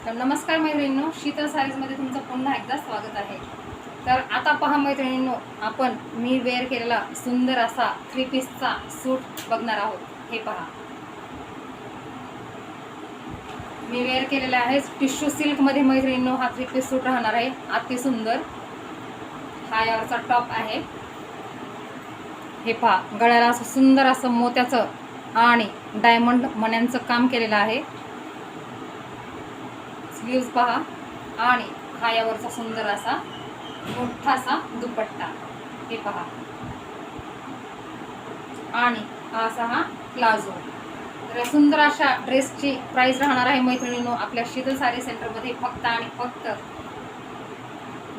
तर नमस्कार मैत्रिणींनो, शीतल सारीजमध्ये तुमचं पुन्हा एकदा स्वागत आहे. तर आता पहा मैत्रिणींनो, आपण मी वेअर केलेला सुंदर असा 3 पीसचा सूट बघणार आहोत. हे पहा, मी वेअर केलेला आहे टिश्यू सिल्कमध्ये मैत्रिणींनो. हा 3 पीस सूट राहणार आहे, अति सुंदर. हा यावरचा टॉप आहे. हे पहा, गळ्याला असं सुंदर असं मोत्याचं आणि डायमंड मण्यांचं काम केलेलं आहे. स्लीव्ज पहा, आणि हा यावरचा सुंदर असा मोठासा दुपट्टा. हे पहा, आणि असा हा प्लाझो. तर सुंदर अशा ड्रेसची प्राइस राहणार आहे मैत्रिणींनो आपल्या शीतल साडी सेंटरमध्ये फक्त आणि फक्त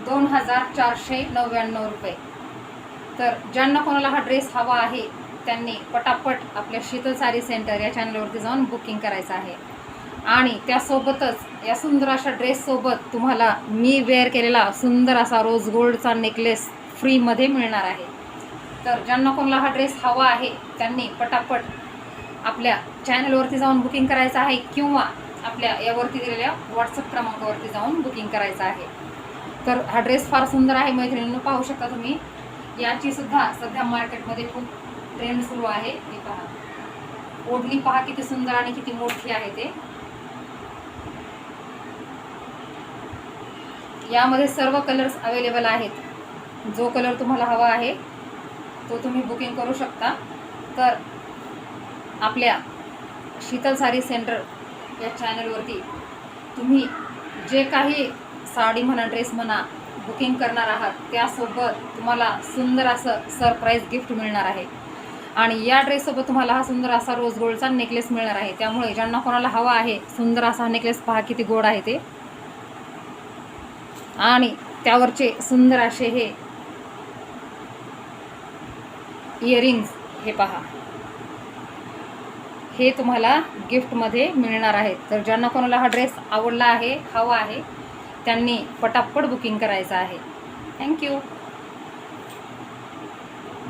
2499 रुपये. तर ज्यांना कोणाला हा ड्रेस हवा आहे त्यांनी पटापट आपल्या शीतल साडी सेंटर या चॅनलवरती जाऊन बुकिंग करायचं आहे. आणि त्यासोबतच या सुंदर अशा ड्रेससोबत तुम्हाला मी वेअर केलेला सुंदर असा रोज गोल्डचा नेकलेस फ्रीमध्ये मिळणार आहे. तर ज्यांना कोणाला हा ड्रेस हवा आहे त्यांनी पटापट आपल्या चॅनलवरती जाऊन बुकिंग करायचं आहे, किंवा आपल्या यावरती दिलेल्या व्हॉट्सअप क्रमांकावरती जाऊन बुकिंग करायचं आहे. तर हा ड्रेस फार सुंदर आहे मैत्रिणींनो, पाहू शकता तुम्ही. याची सुद्धा सध्या मार्केटमध्ये खूप ट्रेंड सुरू आहे. हे पहा, ओढणी पहा किती सुंदर आणि किती मोठी आहे ते. यामध्ये सर्व कलर्स अवेलेबल आहेत. जो कलर तुम्हाला हवा आहे तो तुम्ही बुकिंग करू शकता. तर आपल्या शीतल साडी सेंटर या चॅनलवरती तुम्ही जे काही साडी म्हणा, ड्रेस म्हणा, बुकिंग करणार आहात त्यासोबत तुम्हाला सुंदर असं सरप्राईज गिफ्ट मिळणार आहे. आणि या ड्रेससोबत तुम्हाला हा सुंदर असा रोज गोल्डचा नेकलेस मिळणार आहे. त्यामुळे ज्यांना कोणाला हवा आहे सुंदर असा नेकलेस पहा किती गोड आहे ते, आणि त्यावरचे सुंदर असे हे इयरिंग्स. हे पहा, हे तुम्हाला गिफ्टमध्ये मिळणार आहे. तर ज्यांना कोणाला हा ड्रेस आवडला आहे, हवा आहे, त्यांनी पटापट बुकिंग करायचं आहे. थँक्यू.